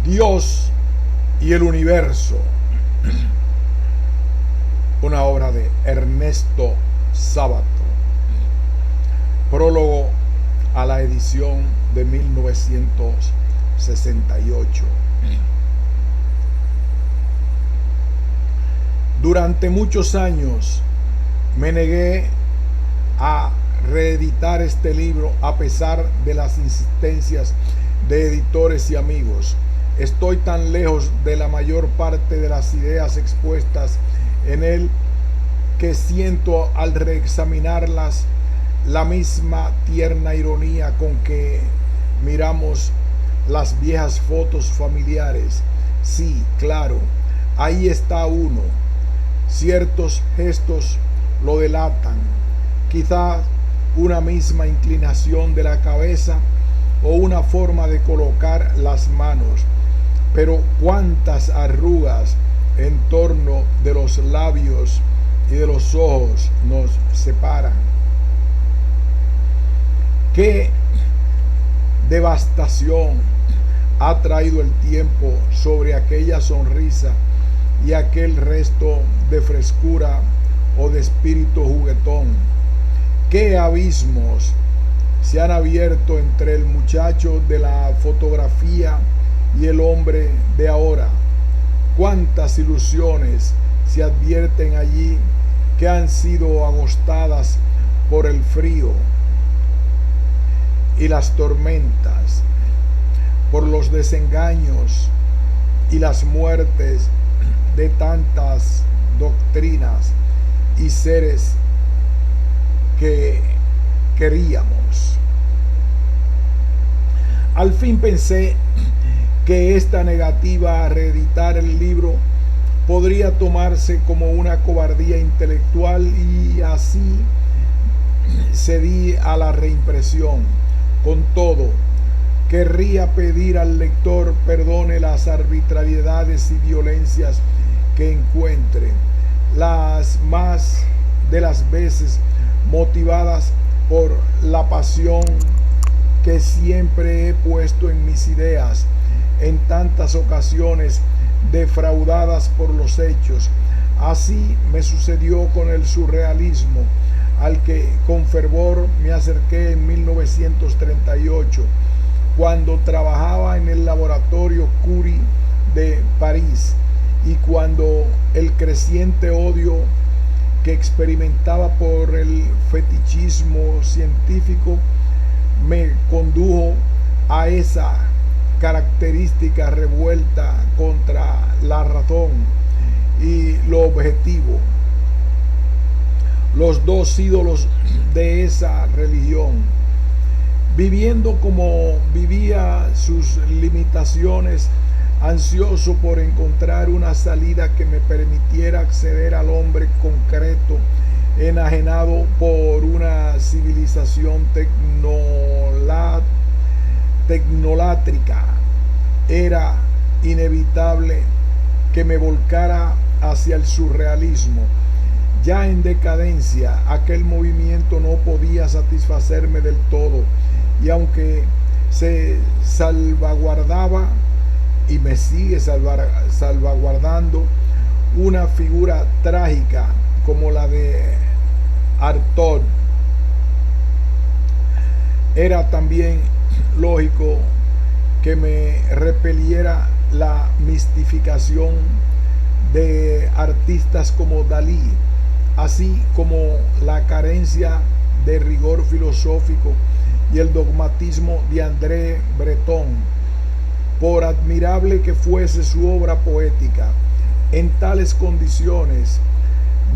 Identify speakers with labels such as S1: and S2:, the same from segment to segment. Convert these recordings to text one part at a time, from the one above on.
S1: Dios y el universo, una obra de Ernesto Sábato, prólogo a la edición de 1968. Durante muchos años me negué a reeditar este libro a pesar de las insistencias de editores y amigos. Estoy tan lejos de la mayor parte de las ideas expuestas en él que siento al reexaminarlas la misma tierna ironía con que miramos las viejas fotos familiares. Sí, claro, ahí está uno. Ciertos gestos lo delatan, quizás una misma inclinación de la cabeza o una forma de colocar las manos, pero cuántas arrugas en torno de los labios y de los ojos nos separan. Qué devastación ha traído el tiempo sobre aquella sonrisa y aquel resto de frescura o de espíritu juguetón. Qué abismos se han abierto entre el muchacho de la fotografía y el hombre de ahora. Cuántas ilusiones se advierten allí que han sido agostadas por el frío y las tormentas, por los desengaños y las muertes de tantas doctrinas y seres que queríamos. Al fin pensé que esta negativa a reeditar el libro podría tomarse como una cobardía intelectual y así cedí a la reimpresión. Con todo, querría pedir al lector perdone las arbitrariedades y violencias que encuentre, las más de las veces motivadas por la pasión que siempre he puesto en mis ideas, en tantas ocasiones defraudadas por los hechos. Así me sucedió con el surrealismo, al que con fervor me acerqué en 1938, cuando trabajaba en el laboratorio Curie de París, y cuando el creciente odio que experimentaba por el fetichismo científico me condujo a esa característica revuelta contra la razón y lo objetivo, los dos ídolos de esa religión. Viviendo como vivía sus limitaciones, ansioso por encontrar una salida que me permitiera acceder al hombre concreto, enajenado por una civilización tecnolátrica, era inevitable que me volcara hacia el surrealismo. Ya en decadencia, aquel movimiento no podía satisfacerme del todo, y aunque se salvaguardaba y me sigue salvaguardando una figura trágica como la de Artaud, era también lógico que me repeliera la mistificación de artistas como Dalí, así como la carencia de rigor filosófico y el dogmatismo de André Breton, por admirable que fuese su obra poética. En tales condiciones,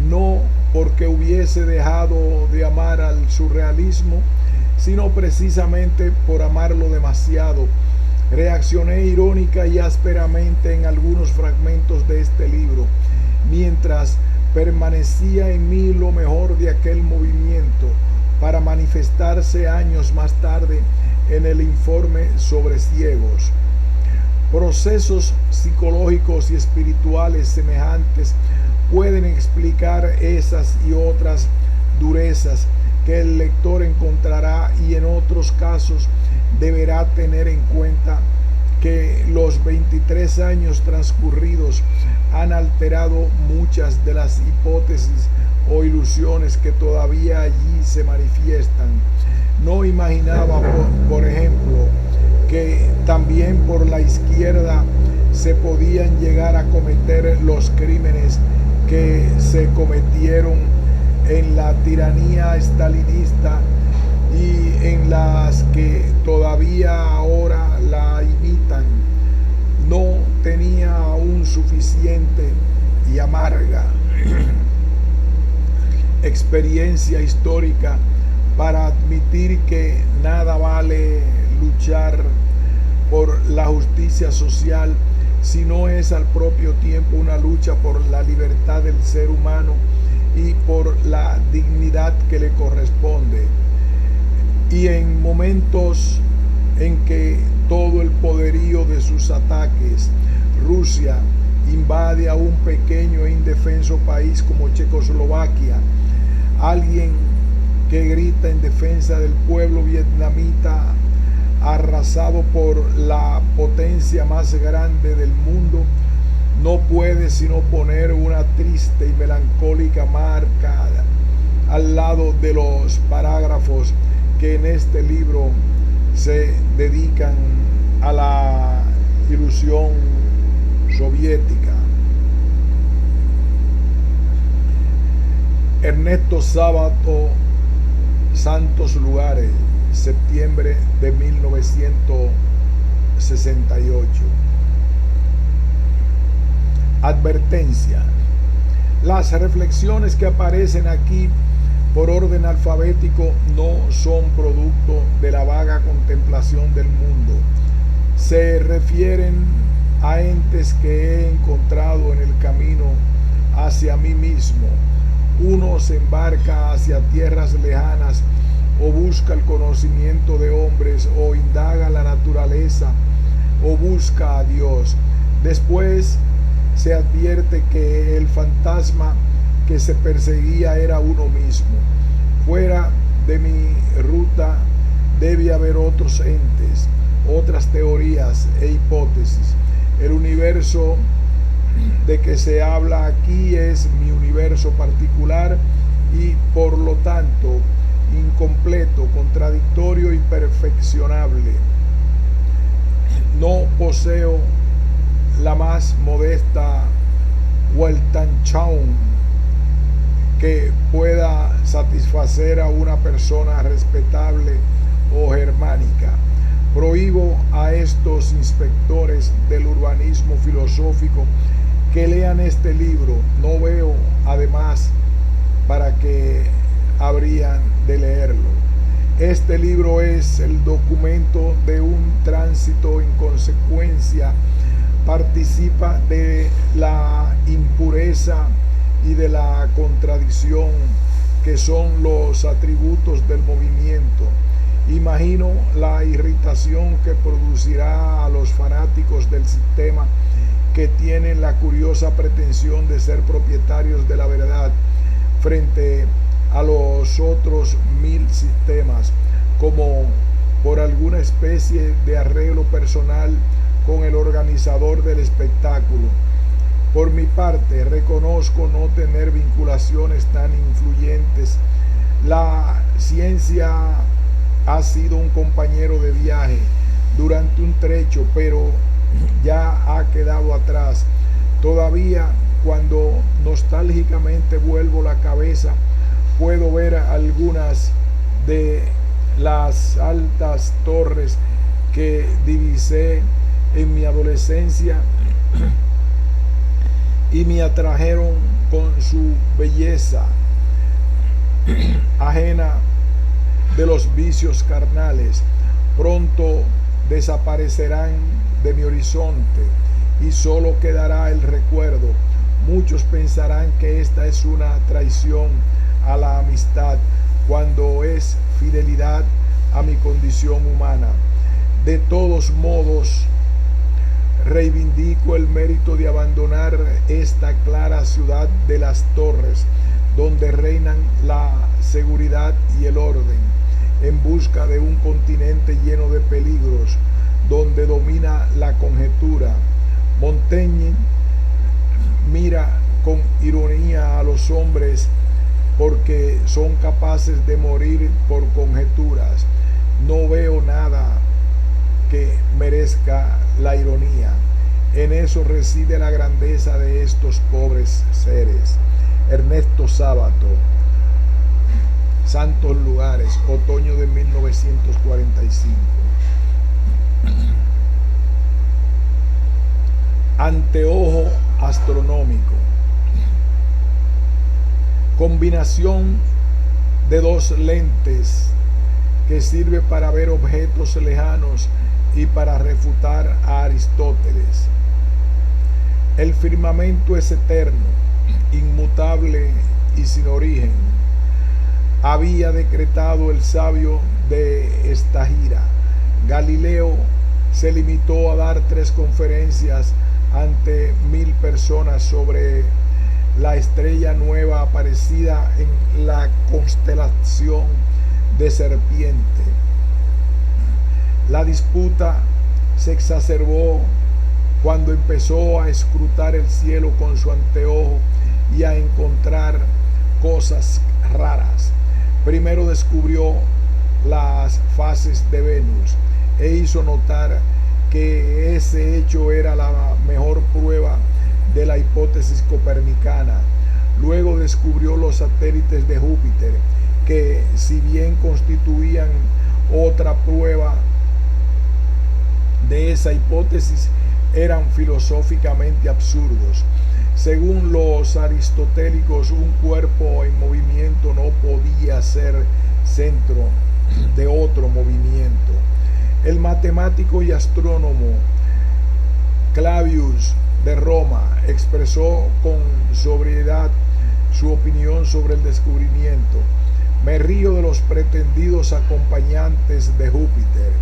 S1: no porque hubiese dejado de amar al surrealismo, sino precisamente por amarlo demasiado, reaccioné irónica y ásperamente en algunos fragmentos de este libro, mientras permanecía en mí lo mejor de aquel movimiento, para manifestarse años más tarde en el informe sobre ciegos. Procesos psicológicos y espirituales semejantes pueden explicar esas y otras durezas que el lector encontrará, y en otros casos deberá tener en cuenta que los 23 años transcurridos han alterado muchas de las hipótesis o ilusiones que todavía allí se manifiestan. No imaginaba, por ejemplo, que también por la izquierda se podían llegar a cometer los crímenes que se cometieron en la tiranía estalinista y en las que todavía ahora la imitan. No tenía aún suficiente y amarga experiencia histórica para admitir que nada vale luchar por la justicia social si no es al propio tiempo una lucha por la libertad del ser humano y por la dignidad que le corresponde. Y en momentos en que todo el poderío de sus ataques, Rusia invade a un pequeño e indefenso país como Checoslovaquia, alguien que grita en defensa del pueblo vietnamita arrasado por la potencia más grande del mundo, no puede sino poner una triste y melancólica marca al lado de los parágrafos que en este libro se dedican a la ilusión soviética. Ernesto Sábato Santos Lugares, septiembre de 1968. Advertencia. Las reflexiones que aparecen aquí por orden alfabético no son producto de la vaga contemplación del mundo. Se refieren a entes que he encontrado en el camino hacia mí mismo. Uno se embarca hacia tierras lejanas o busca el conocimiento de hombres o indaga la naturaleza o busca a Dios. Después se advierte que el fantasma que se perseguía era uno mismo. Fuera de mi ruta debe haber otros entes, otras teorías e hipótesis. El universo de que se habla aquí es mi universo particular y por lo tanto incompleto, contradictorio y perfeccionable. No poseo la más modesta Weltanschauung que pueda satisfacer a una persona respetable o germánica. Prohíbo a estos inspectores del urbanismo filosófico que lean este libro. No veo, además, para qué habrían de leerlo. Este libro es el documento de un tránsito en consecuencia. Participa de la impureza y de la contradicción que son los atributos del movimiento. Imagino la irritación que producirá a los fanáticos del sistema que tienen la curiosa pretensión de ser propietarios de la verdad frente a los otros 1000 sistemas, como por alguna especie de arreglo personal con el organizador del espectáculo. Por mi parte, reconozco no tener vinculaciones tan influyentes. La ciencia ha sido un compañero de viaje durante un trecho, pero ya ha quedado atrás. Todavía, cuando nostálgicamente vuelvo la cabeza, puedo ver algunas de las altas torres que divisé en mi adolescencia y me atrajeron con su belleza ajena de los vicios carnales. Pronto desaparecerán de mi horizonte y solo quedará el recuerdo. Muchos pensarán que esta es una traición a la amistad, cuando es fidelidad a mi condición humana. De todos modos, reivindico el mérito de abandonar esta clara ciudad de las torres, donde reinan la seguridad y el orden, en busca de un continente lleno de peligros, donde donde domina la conjetura. Montaigne mira con ironía a los hombres porque son capaces de morir por conjeturas. No veo nada que merezca la ironía. En eso reside la grandeza de estos pobres seres. Ernesto Sábato, Santos Lugares, otoño de 1945. Anteojo astronómico. Combinación de dos lentes que sirve para ver objetos lejanos y para refutar a Aristóteles. El firmamento es eterno, inmutable y sin origen, había decretado el sabio de Estagira. Galileo se limitó a dar 3 conferencias ante 1000 personas sobre la estrella nueva aparecida en la constelación de Serpiente. La disputa se exacerbó cuando empezó a escrutar el cielo con su anteojo y a encontrar cosas raras. Primero descubrió las fases de Venus e hizo notar que ese hecho era la mejor prueba de la hipótesis copernicana. Luego descubrió los satélites de Júpiter, que si bien constituían otra prueba de esa hipótesis, eran filosóficamente absurdos. Según los aristotélicos, un cuerpo en movimiento no podía ser centro de otro movimiento. El matemático y astrónomo Clavius de Roma expresó con sobriedad su opinión sobre el descubrimiento. Me río de los pretendidos acompañantes de Júpiter.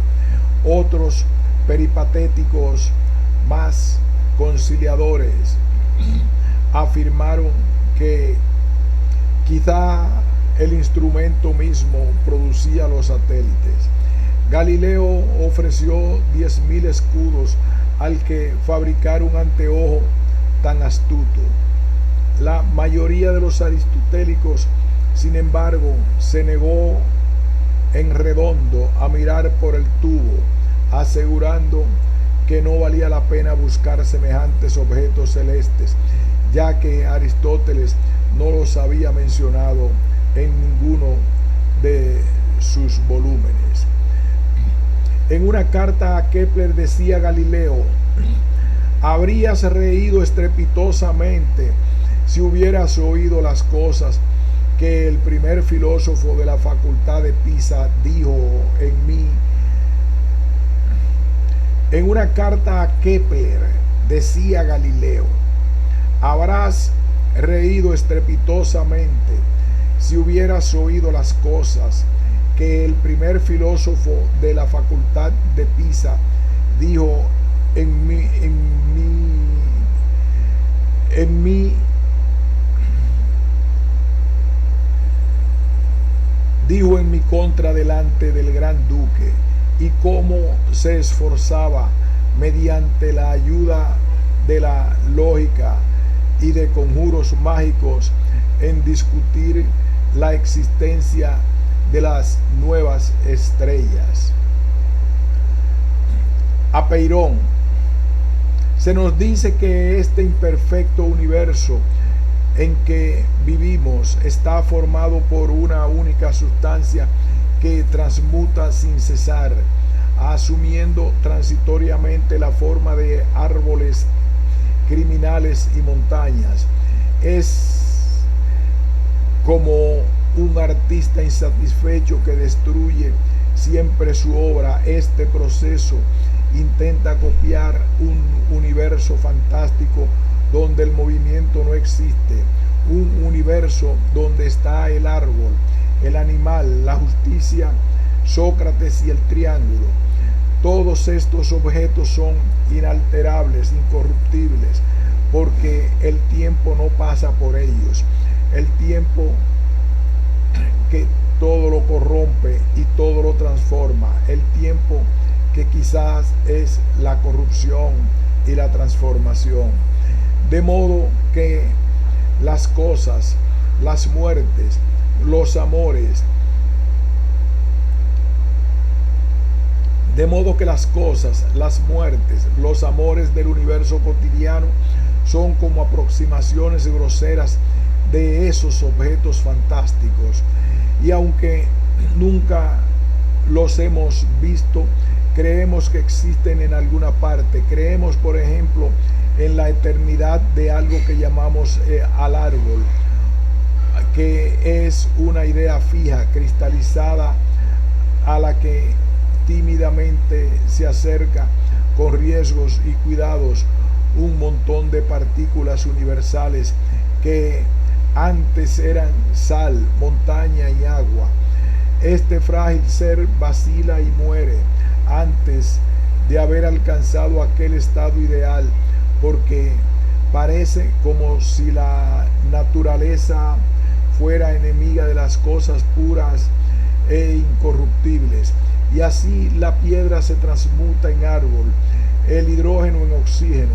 S1: Otros peripatéticos más conciliadores afirmaron que quizá el instrumento mismo producía los satélites. Galileo ofreció 10.000 escudos al que fabricar un anteojo tan astuto. La mayoría de los aristotélicos, sin embargo, se negó en redondo a mirar por el tubo, asegurando que no valía la pena buscar semejantes objetos celestes, ya que Aristóteles no los había mencionado en ninguno de sus volúmenes. En una carta a Kepler decía Galileo: habrías reído estrepitosamente si hubieras oído las cosas que el primer filósofo de la facultad de Pisa dijo en mí. En una carta a Kepler decía Galileo: habrás reído estrepitosamente si hubieras oído las cosas que el primer filósofo de la facultad de Pisa dijo en mi contra delante del gran duque, y cómo se esforzaba mediante la ayuda de la lógica y de conjuros mágicos en discutir la existencia de las nuevas estrellas. A Peirón: se nos dice que este imperfecto universo en que vivimos está formado por una única sustancia que transmuta sin cesar, asumiendo transitoriamente la forma de árboles criminales y montañas. Es como un artista insatisfecho que destruye siempre su obra. Este proceso intenta copiar un universo fantástico donde el movimiento no existe, un universo donde está el árbol, el animal, la justicia, Sócrates y el triángulo. Todos estos objetos son inalterables, incorruptibles, porque el tiempo no pasa por ellos. El tiempo que todo lo corrompe y todo lo transforma, el tiempo que quizás es la corrupción y la transformación. De modo que las cosas, las muertes, los amores, de modo que las cosas, las muertes, los amores del universo cotidiano son como aproximaciones groseras de esos objetos fantásticos. Y aunque nunca los hemos visto, creemos que existen en alguna parte. Creemos, por ejemplo, en la eternidad de algo que llamamos al árbol, que es una idea fija, cristalizada, a la que tímidamente se acerca con riesgos y cuidados un montón de partículas universales que antes eran sal, montaña y agua. Este frágil ser vacila y muere antes de haber alcanzado aquel estado ideal, porque parece como si la naturaleza fuera enemiga de las cosas puras e incorruptibles. Y así la piedra se transmuta en árbol, el hidrógeno en oxígeno,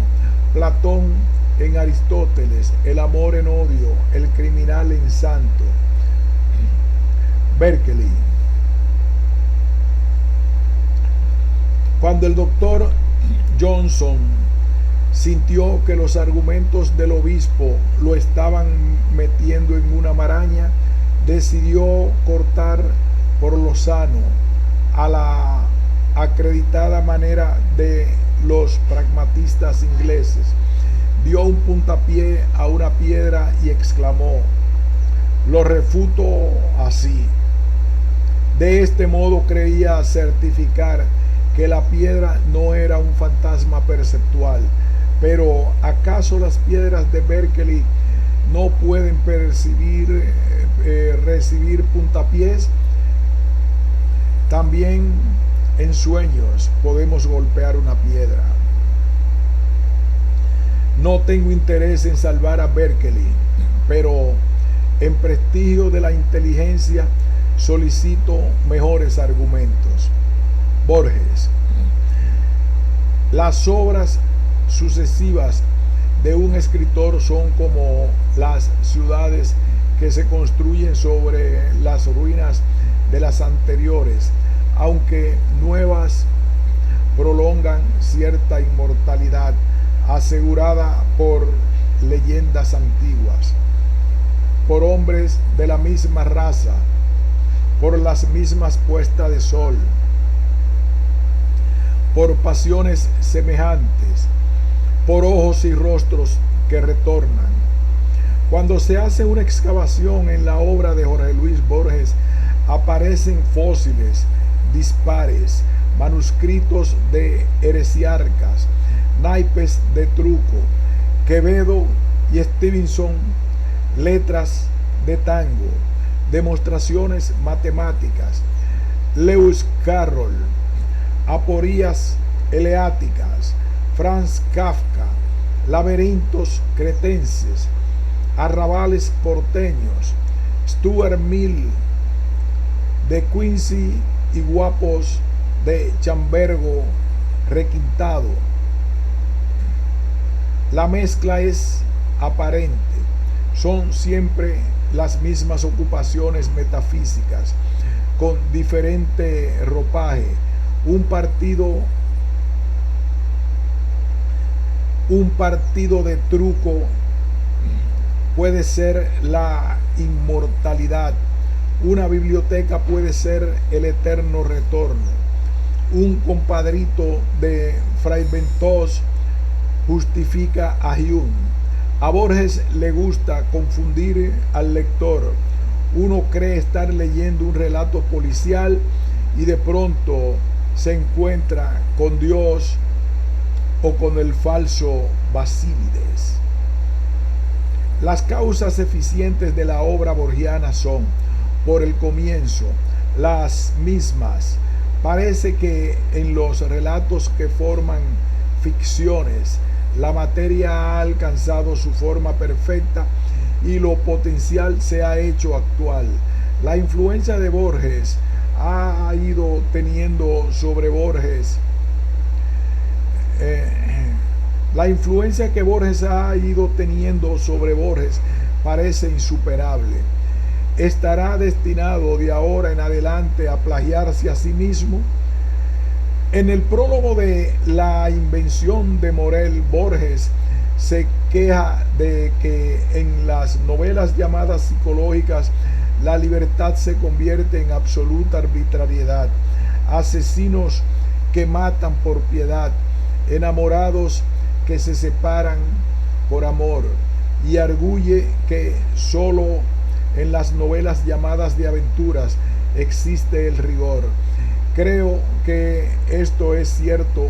S1: Platón en Aristóteles, el amor en odio, el criminal en santo. Berkeley. Cuando el doctor Johnson sintió que los argumentos del obispo lo estaban metiendo en una maraña, decidió cortar por lo sano, a la acreditada manera de los pragmatistas ingleses. Dio un puntapié a una piedra y exclamó: lo refuto así. De este modo creía certificar que la piedra no era un fantasma perceptual. Pero ¿acaso las piedras de Berkeley no pueden recibir puntapiés? También en sueños podemos golpear una piedra. No tengo interés en salvar a Berkeley, pero en prestigio de la inteligencia solicito mejores argumentos. Borges. Las obras sucesivas de un escritor son como las ciudades que se construyen sobre las ruinas de las anteriores, aunque nuevas prolongan cierta inmortalidad asegurada por leyendas antiguas, por hombres de la misma raza, por las mismas puestas de sol, por pasiones semejantes, por ojos y rostros que retornan. Cuando se hace una excavación en la obra de Jorge Luis Borges, aparecen fósiles dispares, manuscritos de heresiarcas, naipes de truco, Quevedo y Stevenson, letras de tango, demostraciones matemáticas, Lewis Carroll, aporías eleáticas, Franz Kafka, laberintos cretenses, arrabales porteños, Stuart Mill, de Quincy y guapos de Chambergo requintado. La mezcla es aparente, son siempre las mismas ocupaciones metafísicas, con diferente ropaje. Un partido de truco puede ser la inmortalidad. Una biblioteca puede ser el eterno retorno. Un compadrito de Fray Ventos justifica a Hume. A Borges le gusta confundir al lector. Uno cree estar leyendo un relato policial y de pronto se encuentra con Dios o con el falso Basílides. Las causas eficientes de la obra borgiana son, por el comienzo, las mismas. Parece que en los relatos que forman ficciones, la materia ha alcanzado su forma perfecta y lo potencial se ha hecho actual. La influencia de Borges ha ido teniendo sobre Borges La influencia que Borges ha ido teniendo sobre Borges parece insuperable. ¿Estará destinado de ahora en adelante a plagiarse a sí mismo? En el prólogo de La invención de Morel, Borges se queja de que en las novelas llamadas psicológicas la libertad se convierte en absoluta arbitrariedad, asesinos que matan por piedad, enamorados que se separan por amor, y arguye que solo en las novelas llamadas de aventuras existe el rigor. Creo que esto es cierto,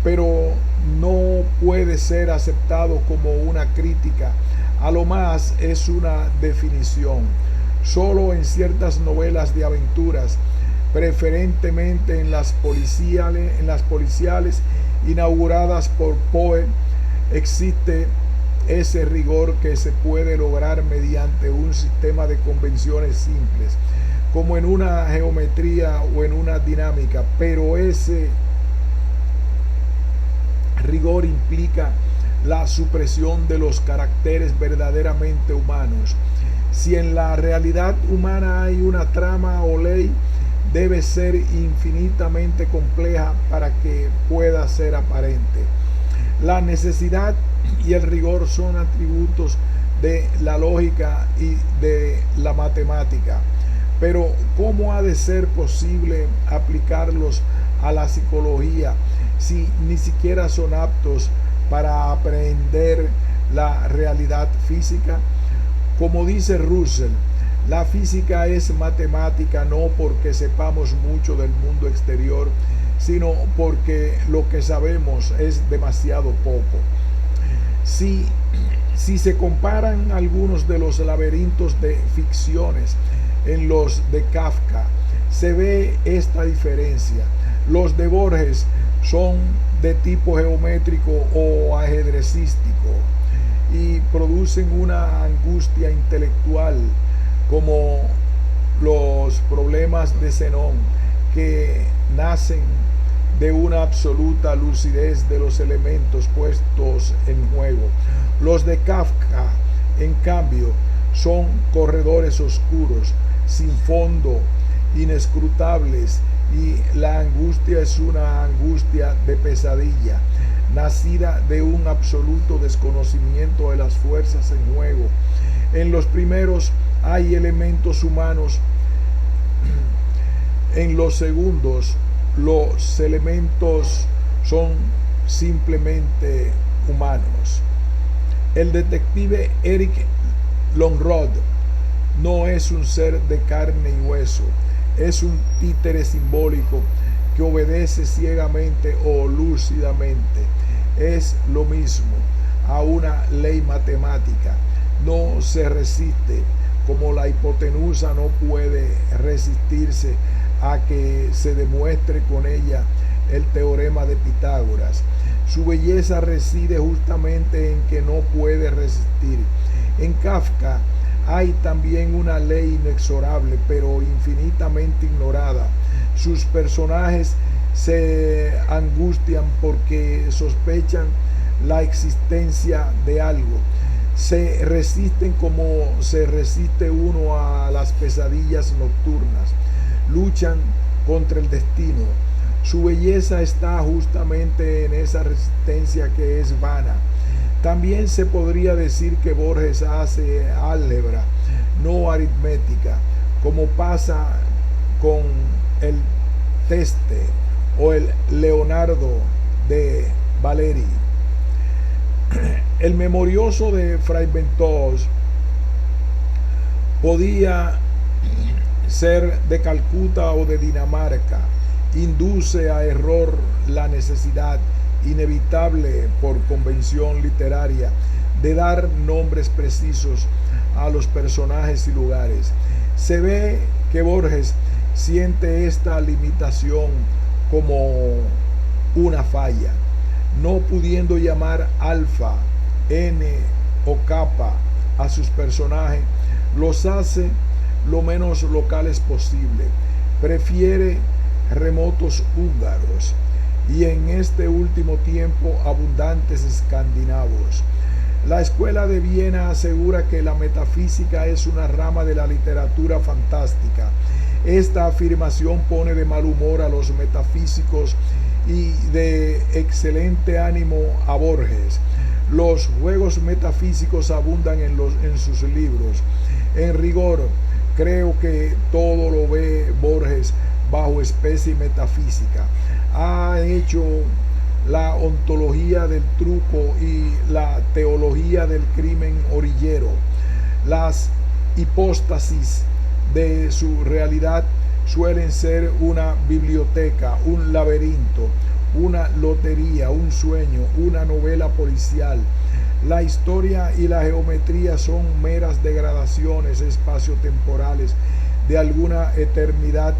S1: pero no puede ser aceptado como una crítica. A lo más es una definición. Solo en ciertas novelas de aventuras, preferentemente en las policiales inauguradas por Poe, existe ese rigor que se puede lograr mediante un sistema de convenciones simples, como en una geometría o en una dinámica, pero ese rigor implica la supresión de los caracteres verdaderamente humanos. Si en la realidad humana hay una trama o ley, debe ser infinitamente compleja para que pueda ser aparente. La necesidad y el rigor son atributos de la lógica y de la matemática. Pero ¿cómo ha de ser posible aplicarlos a la psicología si ni siquiera son aptos para aprender la realidad física? Como dice Russell, la física es matemática no porque sepamos mucho del mundo exterior, sino porque lo que sabemos es demasiado poco. Si se comparan algunos de los laberintos de ficciones en los de Kafka, se ve esta diferencia. Los de Borges son de tipo geométrico o ajedrecístico y producen una angustia intelectual, como los problemas de Zenón, que nacen de una absoluta lucidez de los elementos puestos en juego. Los de Kafka, en cambio, son corredores oscuros, sin fondo, inescrutables, y la angustia es una angustia de pesadilla, nacida de un absoluto desconocimiento de las fuerzas en juego. En los primeros hay elementos humanos, en los segundos los elementos son simplemente humanos. El detective Eric Longrod no es un ser de carne y hueso, es un títere simbólico que obedece ciegamente o lúcidamente. Es lo mismo a una ley matemática. No se resiste, como la hipotenusa no puede resistirse a que se demuestre con ella el teorema de Pitágoras. Su belleza reside justamente en que no puede resistir. En Kafka hay también una ley inexorable, pero infinitamente ignorada. Sus personajes se angustian porque sospechan la existencia de algo. Se resisten como se resiste uno a las pesadillas nocturnas. Luchan contra el destino. Su belleza está justamente en esa resistencia que es vana. También se podría decir que Borges hace álgebra, no aritmética, como pasa con el Teste o el Leonardo de Valeri. El memorioso de Fray Bentos podía ser de Calcuta o de Dinamarca. Induce a error la necesidad inevitable por convención literaria de dar nombres precisos a los personajes y lugares. Se ve que Borges siente esta limitación como una falla, no pudiendo llamar alfa, n o kappa a sus personajes, los hace lo menos locales posible. Prefiere remotos húngaros y en este último tiempo abundantes escandinavos. La Escuela de Viena asegura que la metafísica es una rama de la literatura fantástica. Esta afirmación pone de mal humor a los metafísicos y de excelente ánimo a Borges. Los juegos metafísicos abundan en sus libros. En rigor, creo que todo lo ve Borges bajo especie metafísica. Ha hecho la ontología del truco y la teología del crimen orillero. Las hipóstasis de su realidad suelen ser una biblioteca, un laberinto, una lotería, un sueño, una novela policial. La historia y la geometría son meras degradaciones espaciotemporales de alguna eternidad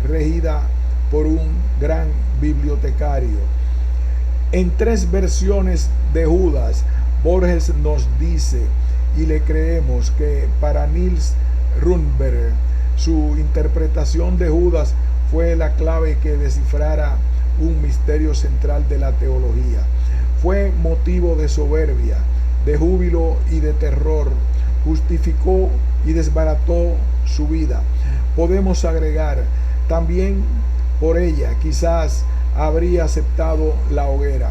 S1: regida por un gran bibliotecario. En 3 versiones de Judas, Borges nos dice, y le creemos, que para Niels Runeberg su interpretación de Judas fue la clave que descifrara un misterio central de la teología. Fue motivo de soberbia, de júbilo y de terror. Justificó y desbarató su vida. Podemos agregar, también por ella quizás habría aceptado la hoguera.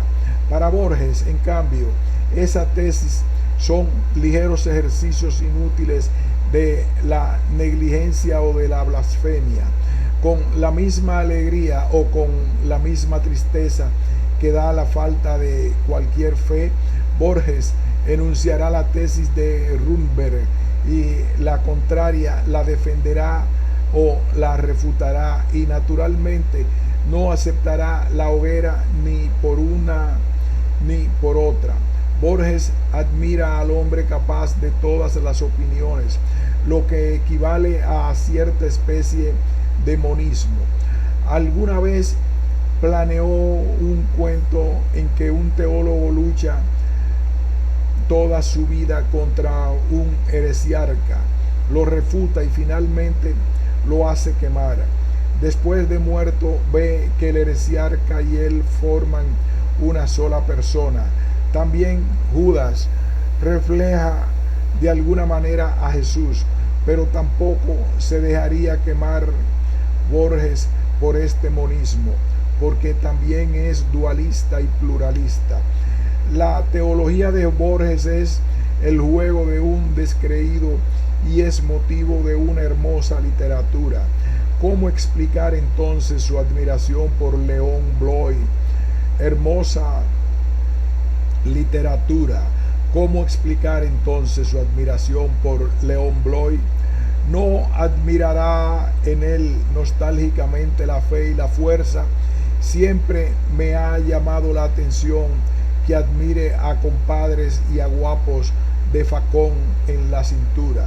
S1: Para Borges, en cambio, esa tesis son ligeros ejercicios inútiles de la negligencia o de la blasfemia. Con la misma alegría o con la misma tristeza que da la falta de cualquier fe, Borges enunciará la tesis de Runeberg y la contraria la defenderá o la refutará, y naturalmente no aceptará la hoguera ni por una ni por otra. Borges admira al hombre capaz de todas las opiniones, lo que equivale a cierta especie de monismo. Alguna vez planeó un cuento en que un teólogo lucha toda su vida contra un heresiarca, lo refuta y finalmente lo hace quemar. Después de muerto, ve que el heresiarca y él forman una sola persona. También Judas refleja de alguna manera a Jesús, pero tampoco se dejaría quemar Borges por este monismo, porque también es dualista y pluralista. La teología de Borges es el juego de un descreído y es motivo de una hermosa literatura. ¿Cómo explicar entonces su admiración por León Bloy? Hermosa literatura. ¿Cómo explicar entonces su admiración por León Bloy? ¿No admirará en él nostálgicamente la fe y la fuerza? Siempre me ha llamado la atención que admire a compadres y a guapos de facón en la cintura.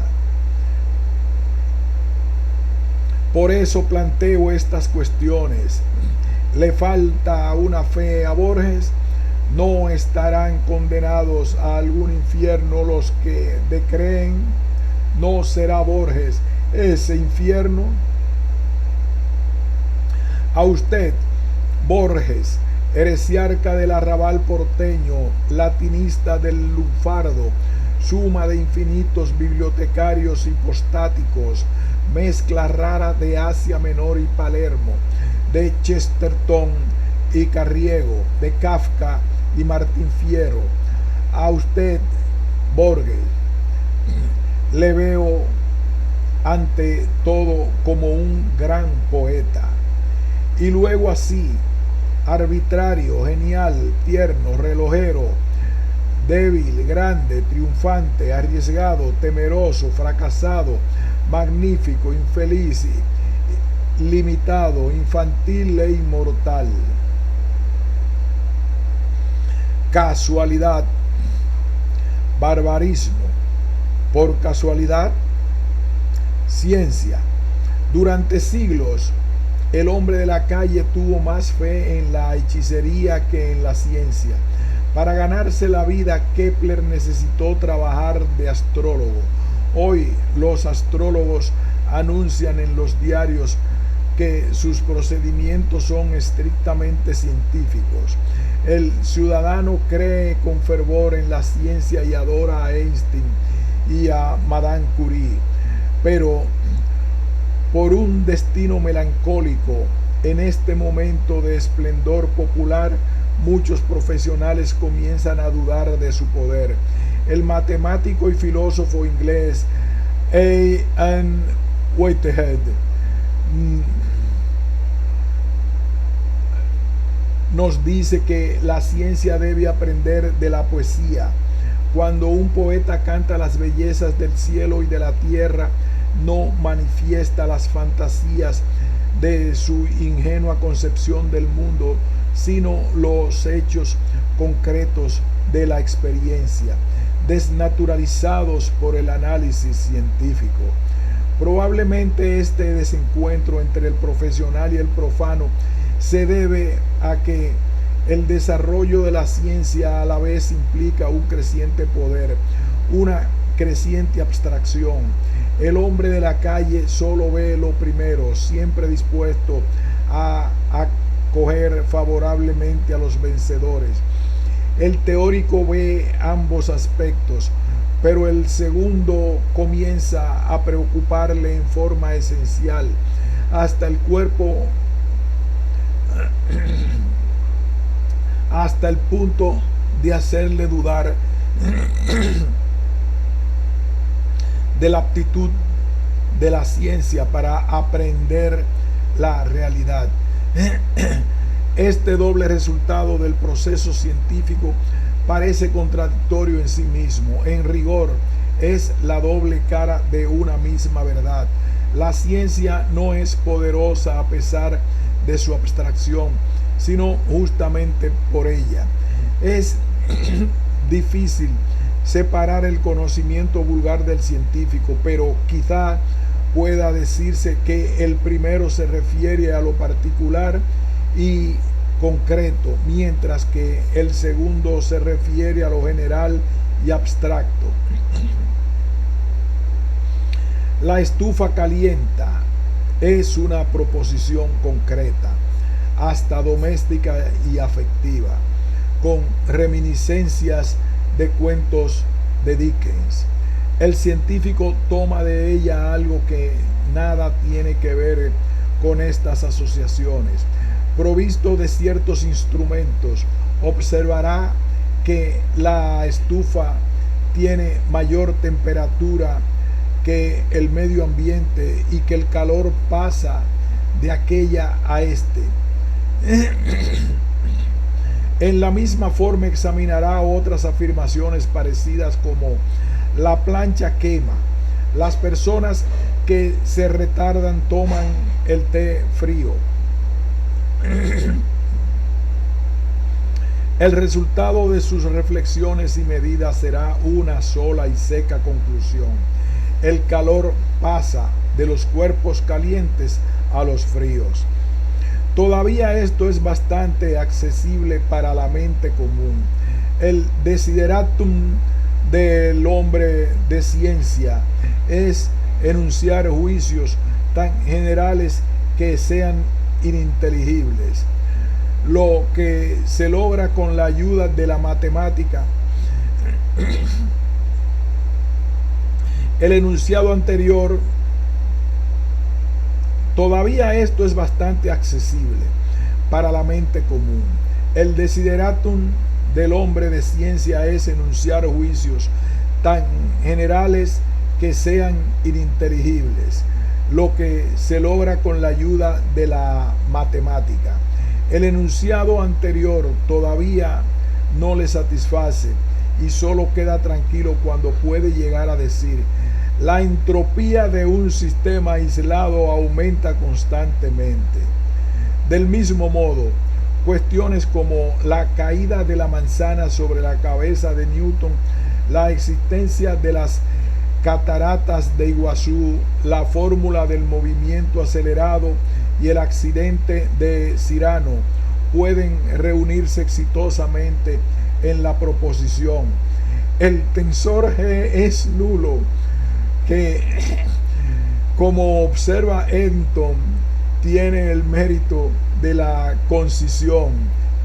S1: Por eso planteo estas cuestiones. ¿Le falta una fe a Borges? ¿No estarán condenados a algún infierno los que decreen? ¿No será Borges ese infierno? A usted, Borges, heresiarca del arrabal porteño, latinista del lunfardo, suma de infinitos bibliotecarios hipostáticos, mezcla rara de Asia Menor y Palermo, de Chesterton y Carriego, de Kafka y Martín Fierro. A usted, Borges, le veo ante todo como un gran poeta, y luego así, arbitrario, genial, tierno, relojero, débil, grande, triunfante, arriesgado, temeroso, fracasado, magnífico, infeliz, limitado, infantil e inmortal. Casualidad, barbarismo, por casualidad, ciencia. Durante siglos, el hombre de la calle tuvo más fe en la hechicería que en la ciencia. Para ganarse la vida, Kepler necesitó trabajar de astrólogo. Hoy los astrólogos anuncian en los diarios que sus procedimientos son estrictamente científicos. El ciudadano cree con fervor en la ciencia y adora a Einstein y a Madame Curie, pero por un destino melancólico, en este momento de esplendor popular, muchos profesionales comienzan a dudar de su poder. El matemático y filósofo inglés A.N. Whitehead nos dice que la ciencia debe aprender de la poesía. Cuando un poeta canta las bellezas del cielo y de la tierra, no manifiesta las fantasías de su ingenua concepción del mundo, sino los hechos concretos de la experiencia, desnaturalizados por el análisis científico. Probablemente este desencuentro entre el profesional y el profano se debe a que el desarrollo de la ciencia a la vez implica un creciente poder, una creciente abstracción. El hombre de la calle solo ve lo primero, siempre dispuesto a acoger favorablemente a los vencedores. El teórico ve ambos aspectos, pero el segundo comienza a preocuparle en forma esencial, hasta el cuerpo, hasta el punto de hacerle dudar de la aptitud de la ciencia para aprender la realidad. Este doble resultado del proceso científico parece contradictorio en sí mismo. En rigor, es la doble cara de una misma verdad. La ciencia no es poderosa a pesar de su abstracción, sino justamente por ella. Es difícil separar el conocimiento vulgar del científico, pero quizá pueda decirse que el primero se refiere a lo particular y concreto, mientras que el segundo se refiere a lo general y abstracto. La estufa calienta es una proposición concreta, hasta doméstica y afectiva, con reminiscencias de cuentos de Dickens. El científico toma de ella algo que nada tiene que ver con estas asociaciones. Provisto de ciertos instrumentos, observará que la estufa tiene mayor temperatura que el medio ambiente y que el calor pasa de aquella a este. En la misma forma examinará otras afirmaciones parecidas como la plancha quema, las personas que se retardan toman el té frío. El resultado de sus reflexiones y medidas será una sola y seca conclusión. El calor pasa de los cuerpos calientes a los fríos. Todavía esto es bastante accesible para la mente común. El desideratum del hombre de ciencia es enunciar juicios tan generales que sean ininteligibles. Lo que se logra con la ayuda de la matemática, el enunciado anterior, todavía esto es bastante accesible para la mente común. El desideratum del hombre de ciencia es enunciar juicios tan generales que sean ininteligibles, lo que se logra con la ayuda de la matemática. El enunciado anterior todavía no le satisface y solo queda tranquilo cuando puede llegar a decir: la entropía de un sistema aislado aumenta constantemente. Del mismo modo, cuestiones como la caída de la manzana sobre la cabeza de Newton, la existencia de las cataratas de Iguazú, la fórmula del movimiento acelerado y el accidente de Cyrano pueden reunirse exitosamente en la proposición: el tensor G es nulo, que, como observa Eddington, tiene el mérito de la concisión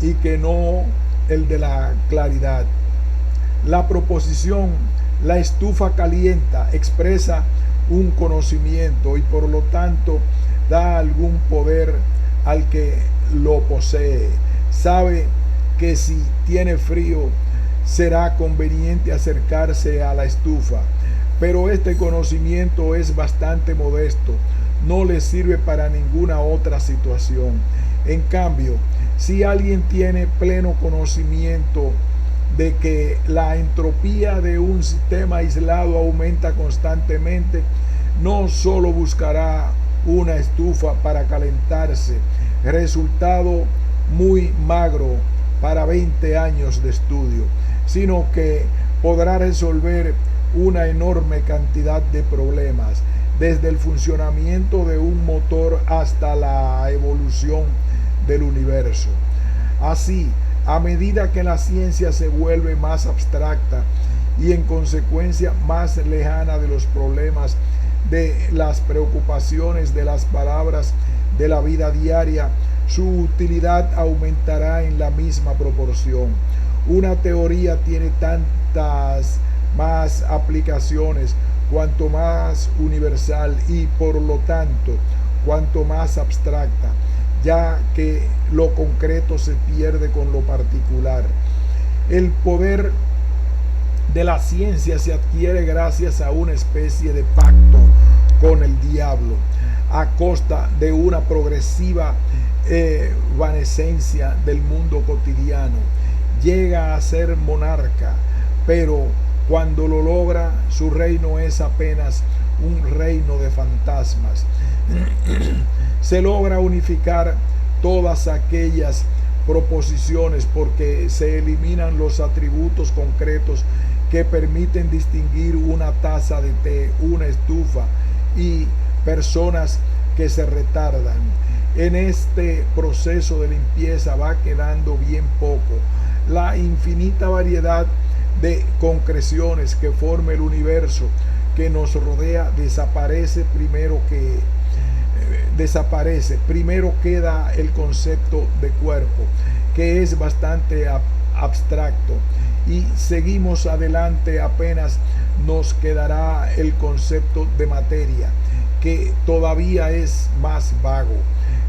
S1: y que no el de la claridad. La proposición "la estufa calienta" expresa un conocimiento y por lo tanto da algún poder al que lo posee. Sabe que si tiene frío será conveniente acercarse a la estufa, pero este conocimiento es bastante modesto, no le sirve para ninguna otra situación. En cambio, si alguien tiene pleno conocimiento de que la entropía de un sistema aislado aumenta constantemente, no solo buscará una estufa para calentarse, resultado muy magro para 20 años de estudio, sino que podrá resolver una enorme cantidad de problemas, desde el funcionamiento de un motor hasta la evolución del universo. Así, a medida que la ciencia se vuelve más abstracta y en consecuencia más lejana de los problemas, de las preocupaciones, de las palabras de la vida diaria, su utilidad aumentará en la misma proporción. Una teoría tiene tantas más aplicaciones cuanto más universal y por lo tanto cuanto más abstracta, ya que lo concreto se pierde con lo particular. El poder de la ciencia se adquiere gracias a una especie de pacto con el diablo, a costa de una progresiva evanescencia del mundo cotidiano. Llega a ser monarca, pero cuando lo logra, su reino es apenas un reino de fantasmas. Se logra unificar todas aquellas proposiciones porque se eliminan los atributos concretos que permiten distinguir una taza de té, una estufa y personas que se retardan. En este proceso de limpieza va quedando bien poco. La infinita variedad de concreciones que forma el universo que nos rodea desaparece. Primero queda el concepto de cuerpo, que es bastante abstracto, y seguimos adelante, apenas nos quedará el concepto de materia, que todavía es más vago,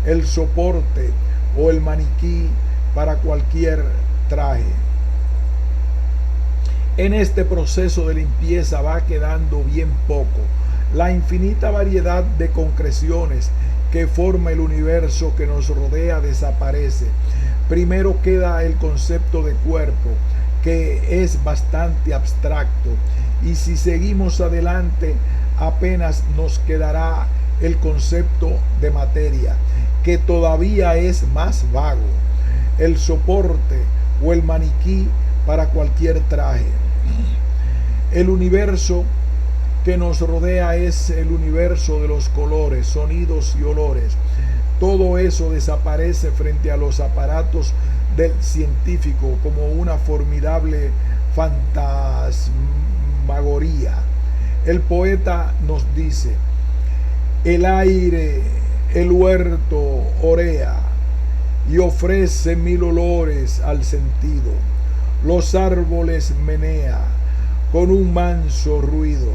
S1: el soporte o el maniquí para cualquier traje. En este proceso de limpieza va quedando bien poco. La infinita variedad de concreciones que forma el universo que nos rodea desaparece. Primero queda el concepto de cuerpo, que es bastante abstracto, y si seguimos adelante apenas nos quedará el concepto de materia, que todavía es más vago, el soporte o el maniquí para cualquier traje. El universo que nos rodea es el universo de los colores, sonidos y olores. Todo eso desaparece frente a los aparatos del científico como una formidable fantasmagoría. El poeta nos dice: el aire, el huerto orea y ofrece mil olores al sentido. Los árboles menea con un manso ruido,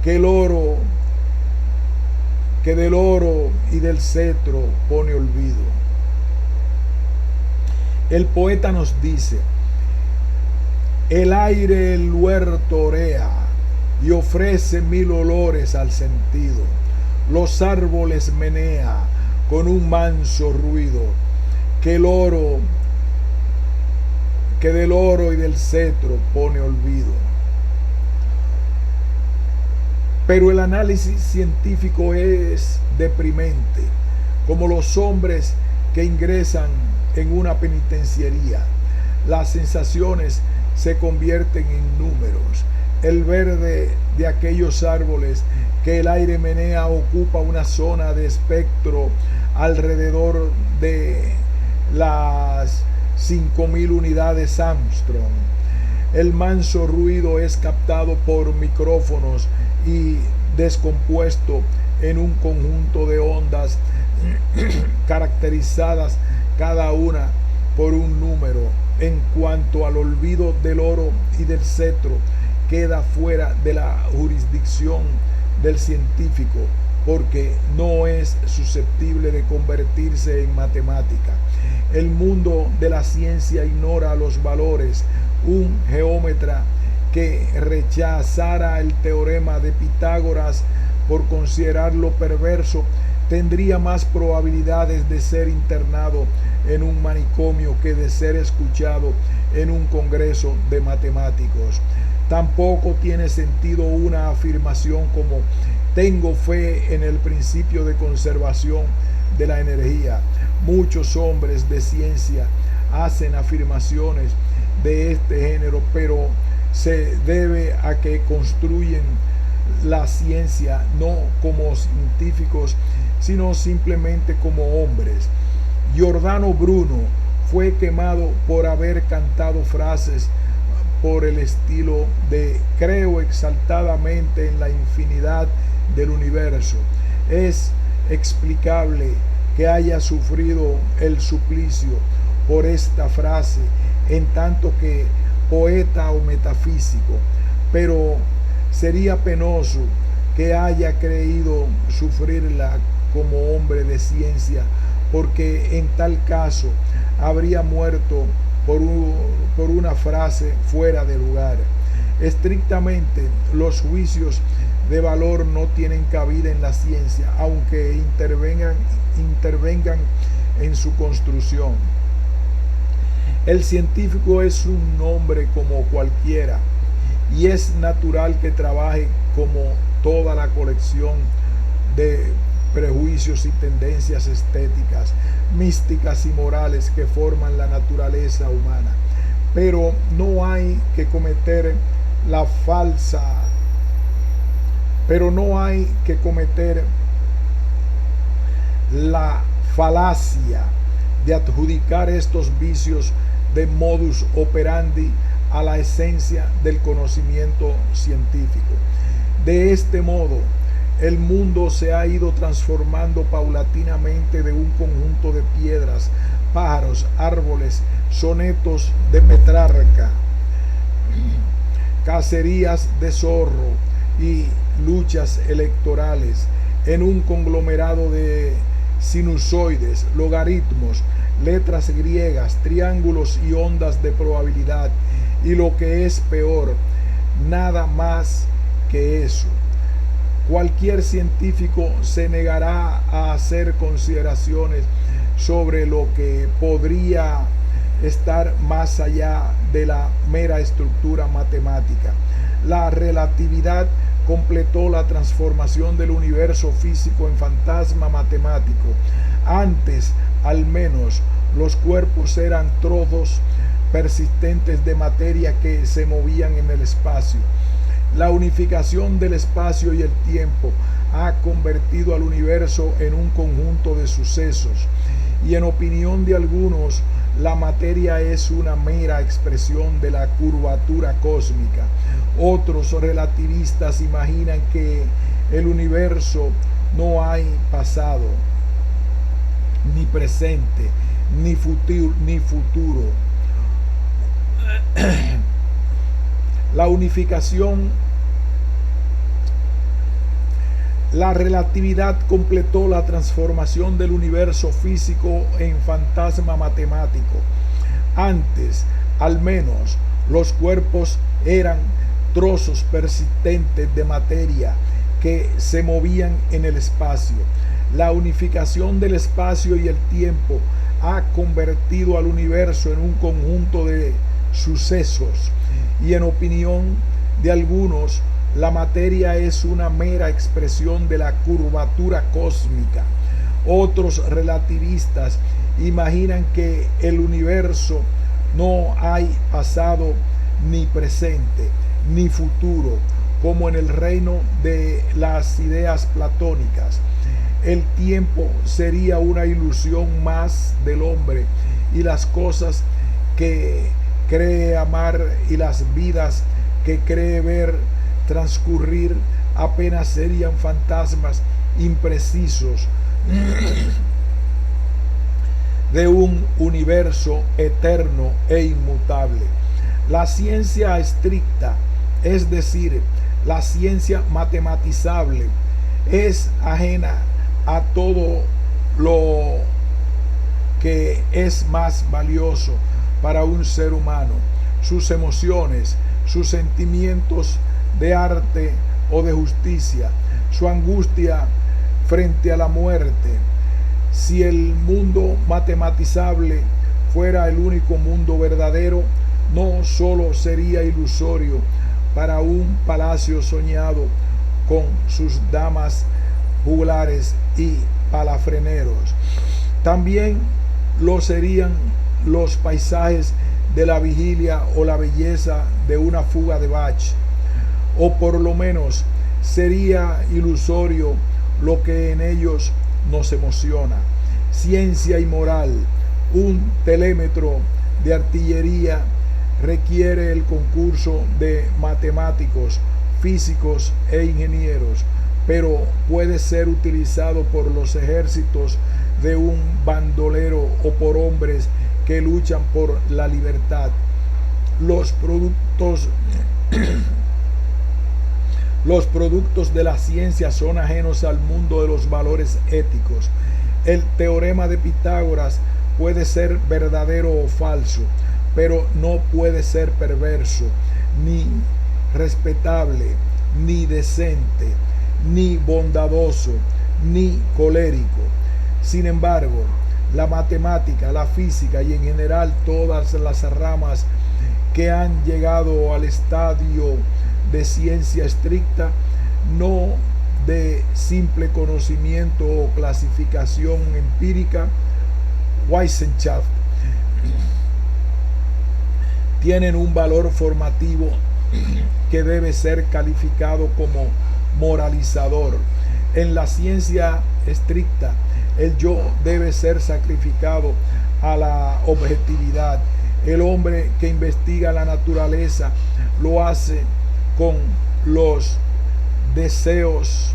S1: que del oro y del cetro pone olvido. El poeta nos dice: el aire, el huerto orea y ofrece mil olores al sentido. Los árboles menea con un manso ruido, que del oro y del cetro pone olvido. Pero el análisis científico es deprimente, como los hombres que ingresan en una penitenciaría. Las sensaciones se convierten en números. El verde de aquellos árboles que el aire menea ocupa una zona de espectro alrededor de las 5000 unidades Armstrong. El manso ruido es captado por micrófonos y descompuesto en un conjunto de ondas caracterizadas cada una por un número. En cuanto al olvido del oro y del cetro, queda fuera de la jurisdicción del científico, porque no es susceptible de convertirse en matemática. El mundo de la ciencia ignora los valores. Un geómetra que rechazara el teorema de Pitágoras por considerarlo perverso tendría más probabilidades de ser internado en un manicomio que de ser escuchado en un congreso de matemáticos. Tampoco tiene sentido una afirmación como tengo fe en el principio de conservación de la energía. Muchos hombres de ciencia hacen afirmaciones de este género, pero se debe a que construyen la ciencia no como científicos, sino simplemente como hombres. Giordano Bruno fue quemado por haber cantado frases por el estilo de creo exaltadamente en la infinidad del universo. Es explicable que haya sufrido el suplicio por esta frase en tanto que poeta o metafísico, pero sería penoso que haya creído sufrirla como hombre de ciencia, porque en tal caso habría muerto por una frase fuera de lugar. Estrictamente, los juicios de valor no tienen cabida en la ciencia, aunque intervengan en su construcción. El científico es un hombre como cualquiera, y es natural que trabaje como toda la colección de prejuicios y tendencias estéticas, místicas y morales que forman la naturaleza humana. Pero no hay que cometer la falacia de adjudicar estos vicios de modus operandi a la esencia del conocimiento científico. De este modo, el mundo se ha ido transformando paulatinamente de un conjunto de piedras, pájaros, árboles, sonetos de Petrarca, cacerías de zorro y luchas electorales en un conglomerado de sinusoides, logaritmos, letras griegas, triángulos y ondas de probabilidad, y lo que es peor, nada más que eso. Cualquier científico se negará a hacer consideraciones sobre lo que podría estar más allá de la mera estructura matemática. La relatividad completó la transformación del universo físico en fantasma matemático. Antes, al menos, los cuerpos eran trozos persistentes de materia que se movían en el espacio. La unificación del espacio y el tiempo ha convertido al universo en un conjunto de sucesos, y en opinión de algunos, la materia es una mera expresión de la curvatura cósmica. Otros relativistas imaginan que el universo no hay pasado, ni presente, ni futuro. La relatividad completó la transformación del universo físico en fantasma matemático. Antes, al menos, los cuerpos eran trozos persistentes de materia que se movían en el espacio. La unificación del espacio y el tiempo ha convertido al universo en un conjunto de sucesos, y en opinión de algunos, la materia es una mera expresión de la curvatura cósmica. Otros relativistas imaginan que el universo no hay pasado, ni presente, ni futuro, como en el reino de las ideas platónicas. El tiempo sería una ilusión más del hombre, y las cosas que cree amar y las vidas que cree ver transcurrir apenas serían fantasmas imprecisos de un universo eterno e inmutable. La ciencia estricta, es decir, la ciencia matematizable, es ajena a todo lo que es más valioso para un ser humano: sus emociones, sus sentimientos de arte o de justicia, su angustia frente a la muerte. Si el mundo matematizable fuera el único mundo verdadero, no solo sería ilusorio para un palacio soñado con sus damas juglares y palafreneros, también lo serían los paisajes de la vigilia o la belleza de una fuga de Bach, o por lo menos sería ilusorio lo que en ellos nos emociona. Ciencia y moral. Un telémetro de artillería requiere el concurso de matemáticos, físicos e ingenieros, pero puede ser utilizado por los ejércitos de un bandolero o por hombres que luchan por la libertad. Los productos de la ciencia son ajenos al mundo de los valores éticos. El teorema de Pitágoras puede ser verdadero o falso, pero no puede ser perverso, ni respetable, ni decente, ni bondadoso, ni colérico. Sin embargo, la matemática, la física y en general todas las ramas que han llegado al estadio de ciencia estricta, no de simple conocimiento o clasificación empírica, Wissenschaft, tienen un valor formativo que debe ser calificado como moralizador. En la ciencia estricta, el yo debe ser sacrificado a la objetividad. El hombre que investiga la naturaleza lo hace con los deseos,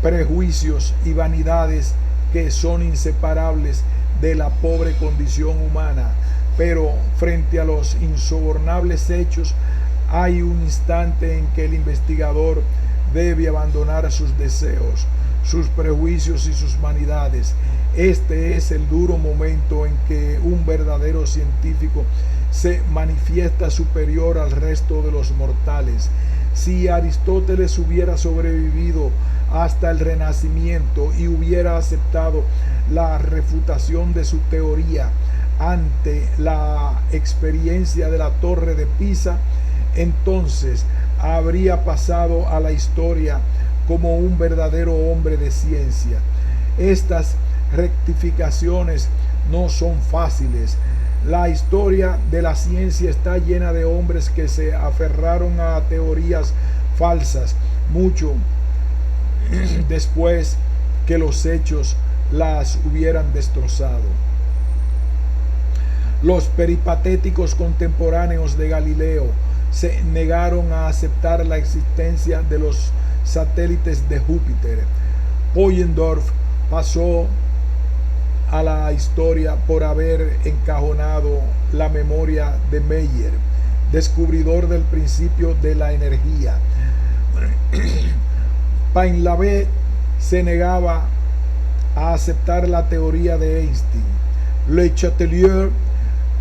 S1: prejuicios y vanidades que son inseparables de la pobre condición humana, pero frente a los insobornables hechos hay un instante en que el investigador debe abandonar sus deseos, sus prejuicios y sus vanidades. Este es el duro momento en que un verdadero científico se manifiesta superior al resto de los mortales. Si Aristóteles hubiera sobrevivido hasta el Renacimiento y hubiera aceptado la refutación de su teoría ante la experiencia de la Torre de Pisa, entonces habría pasado a la historia como un verdadero hombre de ciencia. Estas rectificaciones no son fáciles. La historia de la ciencia está llena de hombres que se aferraron a teorías falsas mucho después que los hechos las hubieran destrozado. Los peripatéticos contemporáneos de Galileo se negaron a aceptar la existencia de los satélites de Júpiter. Peugendorf pasó a la historia por haber encajonado la memoria de Meyer, descubridor del principio de la energía. Painlavé se negaba a aceptar la teoría de Einstein. Le Chatelier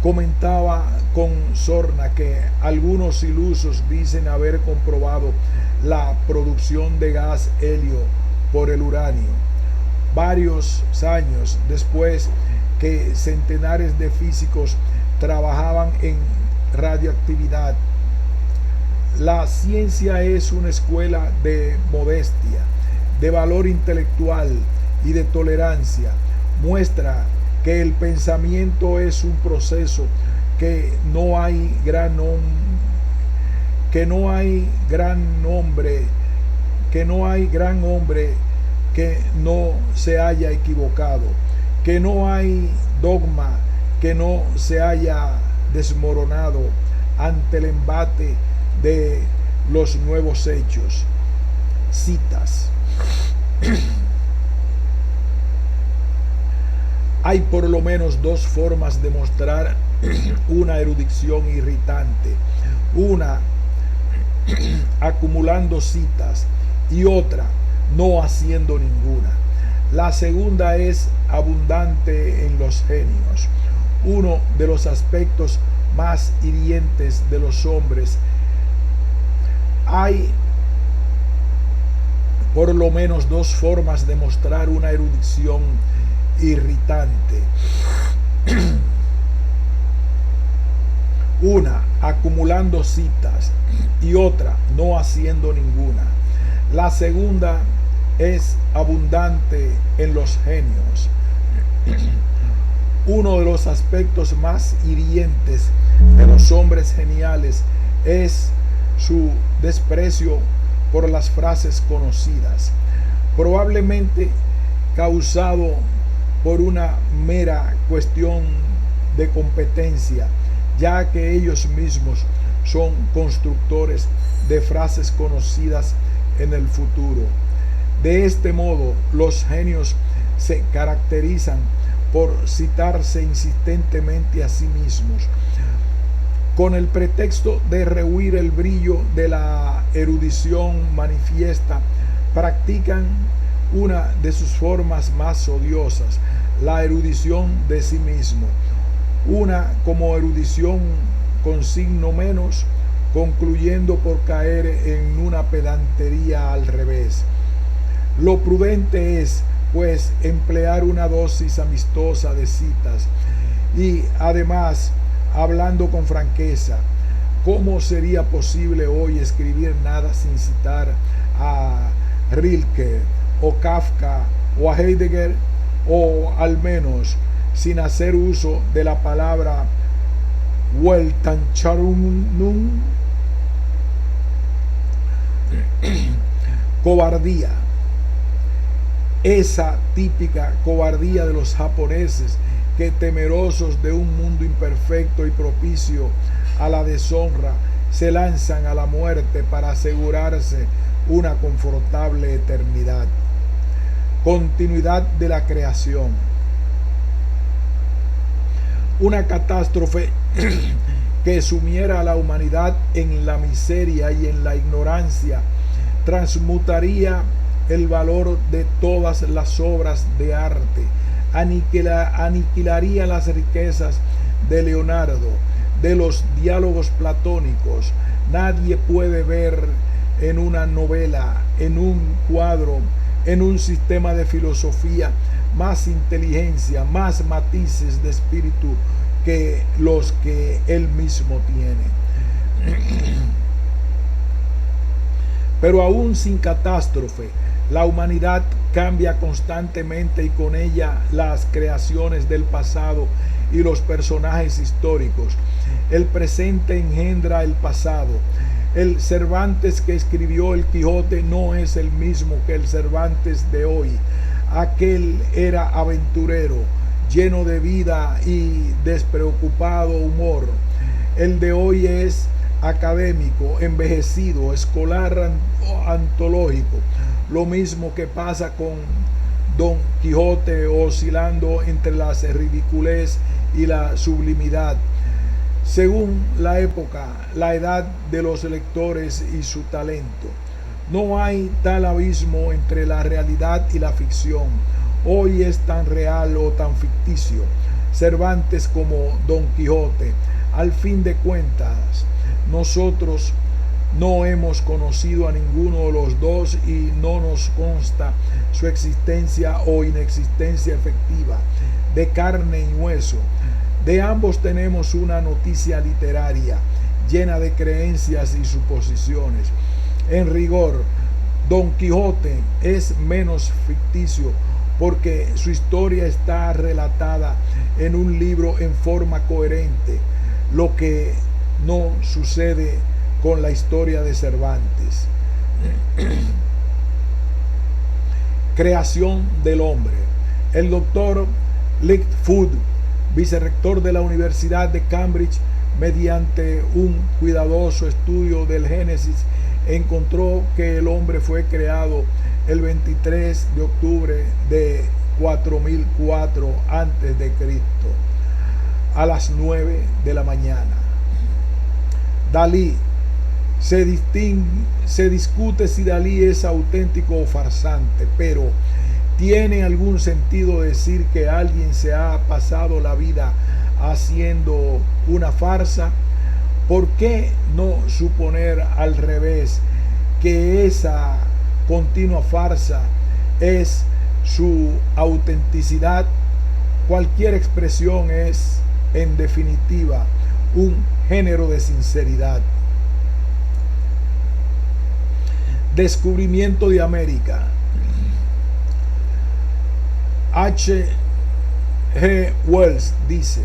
S1: comentaba con sorna que algunos ilusos dicen haber comprobado la producción de gas helio por el uranio. Varios años después que centenares de físicos trabajaban en radioactividad. La ciencia es una escuela de modestia, de valor intelectual y de tolerancia. Muestra que el pensamiento es un proceso, que no hay gran hombre que no se haya equivocado, que no hay dogma que no se haya desmoronado ante el embate de los nuevos hechos. Citas. Hay por lo menos dos formas de mostrar una erudición irritante. Una, acumulando citas, y otra, no haciendo ninguna. La segunda es abundante en los genios. Uno de los aspectos más hirientes de los hombres. Hay por lo menos dos formas de mostrar una erudición irritante. Una, acumulando citas, y otra, no haciendo ninguna. La segunda es abundante en los genios. Uno de los aspectos más hirientes de los hombres geniales es su desprecio por las frases conocidas, probablemente causado por una mera cuestión de competencia, ya que ellos mismos son constructores de frases conocidas en el futuro. De este modo, los genios se caracterizan por citarse insistentemente a sí mismos, con el pretexto de rehuir el brillo de la erudición manifiesta. Practican una de sus formas más odiosas, la erudición de sí mismo, una como erudición con signo menos, concluyendo por caer en una pedantería al revés. Lo prudente es, pues, emplear una dosis amistosa de citas y, además, hablando con franqueza, ¿cómo sería posible hoy escribir nada sin citar a Rilke o Kafka o a Heidegger, o al menos sin hacer uso de la palabra Weltanschauung? Cobardía. Esa típica cobardía de los japoneses que, temerosos de un mundo imperfecto y propicio a la deshonra, se lanzan a la muerte para asegurarse una confortable eternidad. Continuidad de la creación. Una catástrofe que sumiera a la humanidad en la miseria y en la ignorancia transmutaría el valor de todas las obras de arte, aniquilaría las riquezas de Leonardo, de los diálogos platónicos. Nadie puede ver en una novela, en un cuadro, en un sistema de filosofía, más inteligencia, más matices de espíritu que los que él mismo tiene. Pero aún sin catástrofe, la humanidad cambia constantemente, y con ella las creaciones del pasado y los personajes históricos. El presente engendra el pasado. El Cervantes que escribió el Quijote no es el mismo que el Cervantes de hoy. Aquel era aventurero, lleno de vida y despreocupado humor. El de hoy es académico, envejecido, escolar, antológico. Lo mismo que pasa con Don Quijote, oscilando entre la ridiculez y la sublimidad, según la época, la edad de los lectores y su talento. No hay tal abismo entre la realidad y la ficción. Hoy es tan real o tan ficticio Cervantes como Don Quijote. Al fin de cuentas, nosotros no hemos conocido a ninguno de los dos y no nos consta su existencia o inexistencia efectiva, de carne y hueso. De ambos tenemos una noticia literaria llena de creencias y suposiciones. En rigor, Don Quijote es menos ficticio porque su historia está relatada en un libro en forma coherente, lo que no sucede con la historia de Cervantes. Creación del hombre. El doctor Lightfoot, vicerrector de la Universidad de Cambridge, mediante un cuidadoso estudio del Génesis, encontró que el hombre fue creado el 23 de octubre de 4004 antes de Cristo, a las 9 de la mañana. Dalí. Se discute si Dalí es auténtico o farsante, pero ¿tiene algún sentido decir que alguien se ha pasado la vida haciendo una farsa? ¿Por qué no suponer al revés, que esa continua farsa es su autenticidad? Cualquier expresión es, en definitiva, un género de sinceridad. Descubrimiento de América. H. G. Wells dice: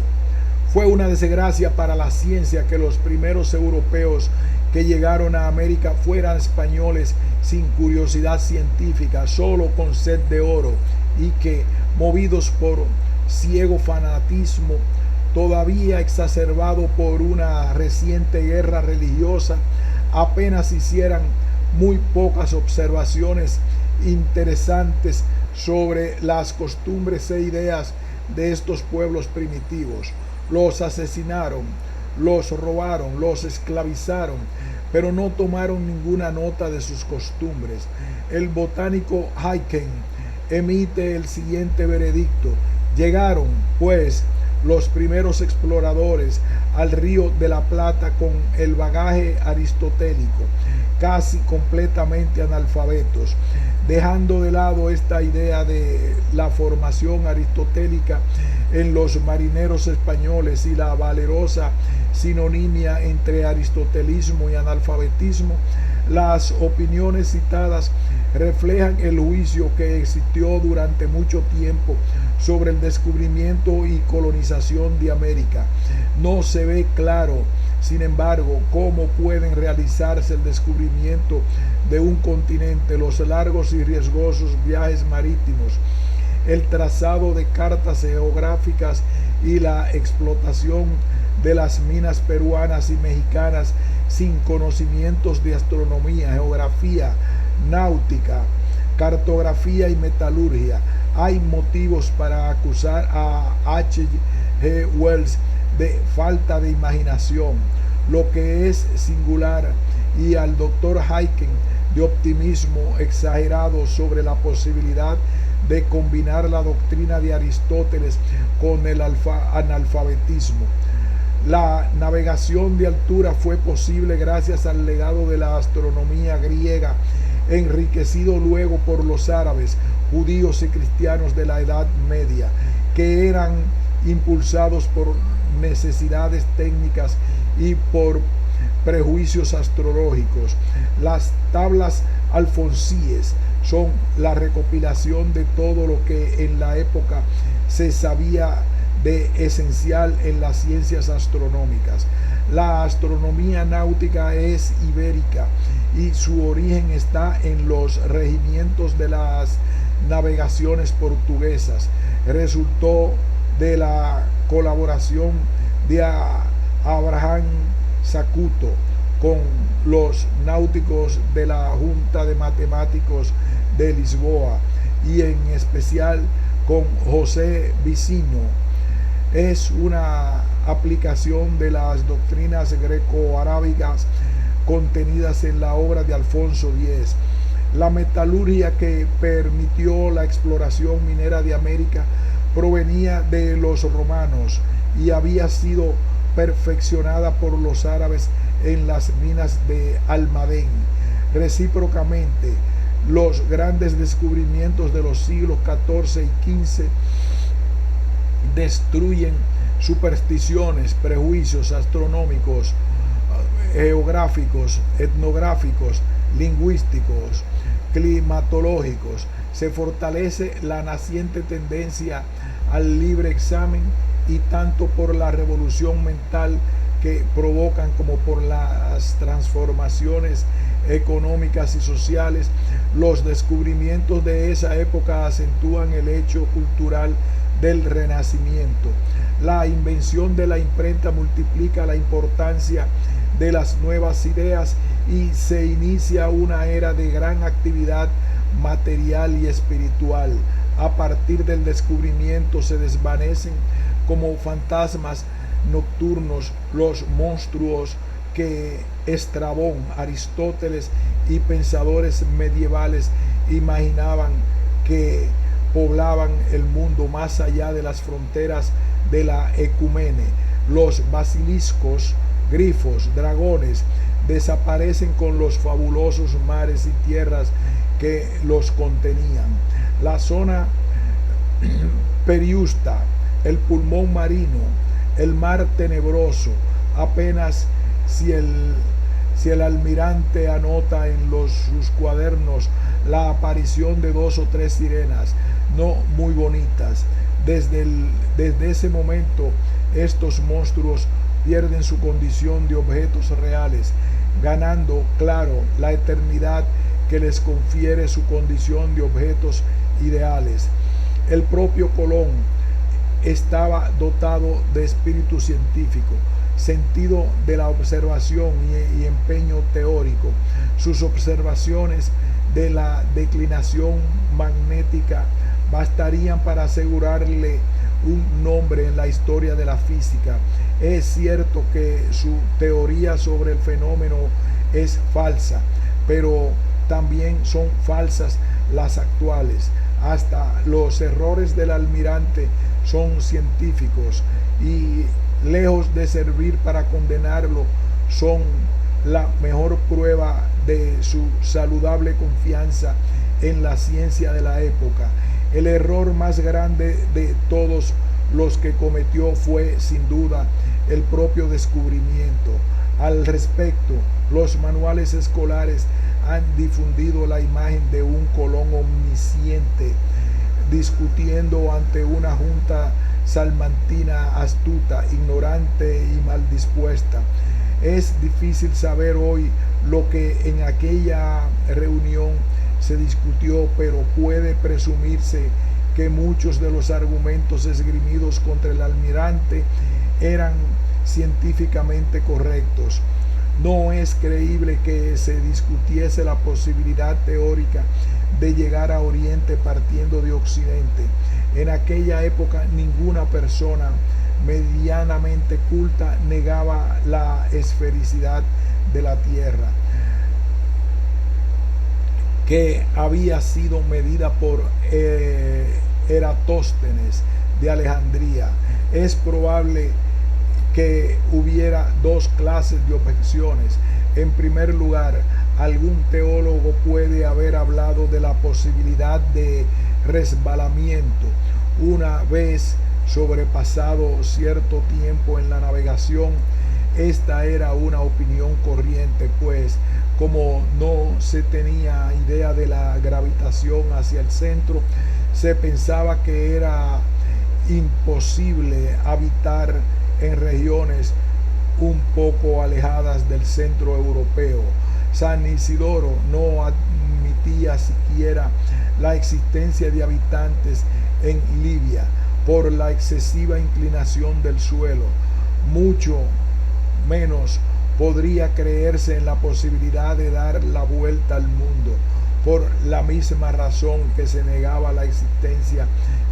S1: fue una desgracia para la ciencia que los primeros europeos que llegaron a América fueran españoles sin curiosidad científica, solo con sed de oro, y que, movidos por ciego fanatismo, todavía exacerbado por una reciente guerra religiosa, apenas hicieran muy pocas observaciones interesantes sobre las costumbres e ideas de estos pueblos primitivos. Los asesinaron, los robaron, los esclavizaron, pero no tomaron ninguna nota de sus costumbres. El botánico Haken emite el siguiente veredicto: llegaron, pues, los primeros exploradores al Río de la Plata con el bagaje aristotélico, casi completamente analfabetos, dejando de lado esta idea de la formación aristotélica en los marineros españoles y la valerosa sinonimia entre aristotelismo y analfabetismo. Las opiniones citadas reflejan el juicio que existió durante mucho tiempo sobre el descubrimiento y colonización de América. No se ve claro, sin embargo, cómo pueden realizarse el descubrimiento de un continente, los largos y riesgosos viajes marítimos, el trazado de cartas geográficas y la explotación de las minas peruanas y mexicanas sin conocimientos de astronomía, geografía, náutica, cartografía y metalurgia. Hay motivos para acusar a H. G. Wells de falta de imaginación, lo que es singular, y al Dr. Haken de optimismo exagerado sobre la posibilidad de combinar la doctrina de Aristóteles con el analfabetismo. La navegación de altura fue posible gracias al legado de la astronomía griega, enriquecido luego por los árabes, judíos y cristianos de la Edad Media, que eran impulsados por necesidades técnicas y por prejuicios astrológicos. Las tablas alfonsíes son la recopilación de todo lo que en la época se sabía de esencial en las ciencias astronómicas. La astronomía náutica es ibérica y su origen está en los regimientos de las navegaciones portuguesas. Resultó de la colaboración de Abraham Zacuto con los náuticos de la Junta de Matemáticos de Lisboa y en especial con José Vicino. Es una aplicación de las doctrinas greco-arábicas contenidas en la obra de Alfonso X. La metalurgia que permitió la exploración minera de América provenía de los romanos y había sido perfeccionada por los árabes en las minas de Almadén. Recíprocamente, los grandes descubrimientos de los siglos XIV y XV destruyen supersticiones, prejuicios astronómicos, geográficos, etnográficos, lingüísticos, climatológicos. Se fortalece la naciente tendencia al libre examen, y tanto por la revolución mental que provocan como por las transformaciones económicas y sociales. Los descubrimientos de esa época acentúan el hecho cultural del Renacimiento. La invención de la imprenta multiplica la importancia de las nuevas ideas y se inicia una era de gran actividad material y espiritual. A partir del descubrimiento se desvanecen como fantasmas nocturnos los monstruos que Estrabón, Aristóteles y pensadores medievales imaginaban que poblaban el mundo más allá de las fronteras de la ecumene. Los basiliscos, grifos, dragones desaparecen con los fabulosos mares y tierras que los contenían. La zona periusta, el pulmón marino, el mar tenebroso, apenas si el almirante anota en sus cuadernos la aparición de 2 o 3 sirenas, no muy bonitas. Desde ese momento, estos monstruos pierden su condición de objetos reales, ganando, claro, la eternidad que les confiere su condición de objetos ideales. El propio Colón estaba dotado de espíritu científico, sentido de la observación y empeño teórico. Sus observaciones de la declinación magnética bastarían para asegurarle un nombre en la historia de la física. Es cierto que su teoría sobre el fenómeno es falsa, pero también son falsas las actuales. Hasta los errores del almirante son científicos y, lejos de servir para condenarlo, son la mejor prueba de su saludable confianza en la ciencia de la época. El error más grande de todos los que cometió fue, sin duda, el propio descubrimiento. Al respecto, los manuales escolares han difundido la imagen de un Colón omnisciente discutiendo ante una junta salmantina astuta, ignorante y mal dispuesta. Es difícil saber hoy lo que en aquella reunión se discutió, pero puede presumirse que muchos de los argumentos esgrimidos contra el almirante eran científicamente correctos. No es creíble que se discutiese la posibilidad teórica de llegar a Oriente partiendo de Occidente. En aquella época ninguna persona medianamente culta negaba la esfericidad de la Tierra, que había sido medida por Eratóstenes de Alejandría. Es probable que hubiera 2 clases de objeciones. En primer lugar, algún teólogo puede haber hablado de la posibilidad de resbalamiento una vez sobrepasado cierto tiempo en la navegación. Esta era una opinión corriente, pues como no se tenía idea de la gravitación hacia el centro, se pensaba que era imposible habitar en regiones un poco alejadas del centro europeo. San Isidoro no admitía siquiera la existencia de habitantes en Libia por la excesiva inclinación del suelo. Mucho menos podría creerse en la posibilidad de dar la vuelta al mundo, por la misma razón que se negaba la existencia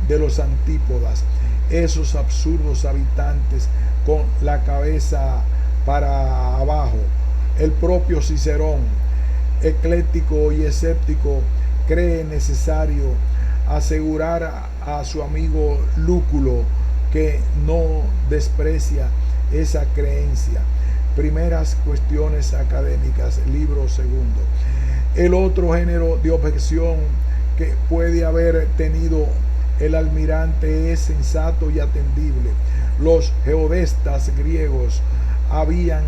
S1: de los antípodas, esos absurdos habitantes con la cabeza para abajo. El propio Cicerón, ecléctico y escéptico, cree necesario asegurar a su amigo Lúculo que no desprecia esa creencia. Primeras cuestiones académicas, libro segundo. El otro género de objeción que puede haber tenido el almirante es sensato y atendible. Los geodestas griegos habían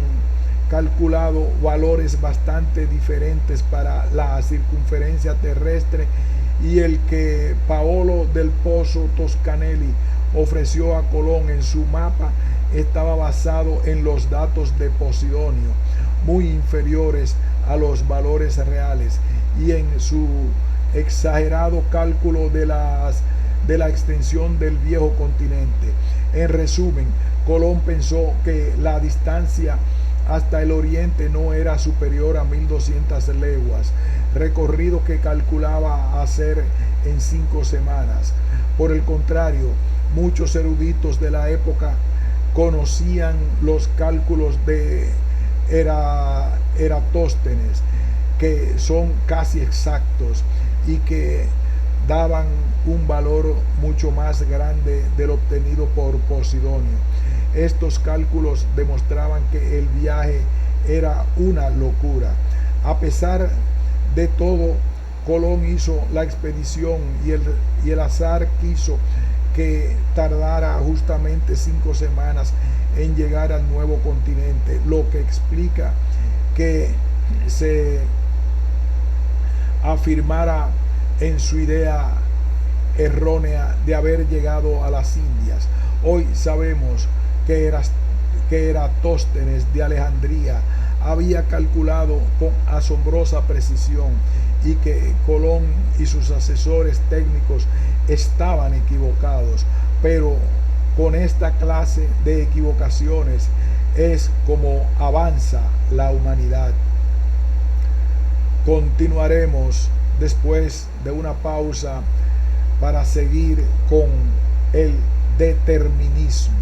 S1: calculado valores bastante diferentes para la circunferencia terrestre, y el que Paolo del Pozo Toscanelli ofreció a Colón en su mapa estaba basado en los datos de Posidonio, muy inferiores a los valores reales, y en su exagerado cálculo de la extensión del viejo continente. En resumen, Colón pensó que la distancia hasta el oriente no era superior a 1200 leguas. recorrido que calculaba hacer en 5 semanas. Por el contrario, muchos eruditos de la época conocían los cálculos de Eratóstenes, que son casi exactos y que daban un valor mucho más grande del obtenido por Posidonio. Estos cálculos demostraban que el viaje era una locura. A pesar de todo, Colón hizo la expedición y el azar quiso que tardara justamente 5 semanas en llegar al nuevo continente, lo que explica que se afirmara en su idea errónea de haber llegado a las Indias. Hoy sabemos que Eratóstenes de Alejandría había calculado con asombrosa precisión y que Colón y sus asesores técnicos estaban equivocados, pero con esta clase de equivocaciones es como avanza la humanidad. Continuaremos después de una pausa para seguir con el determinismo.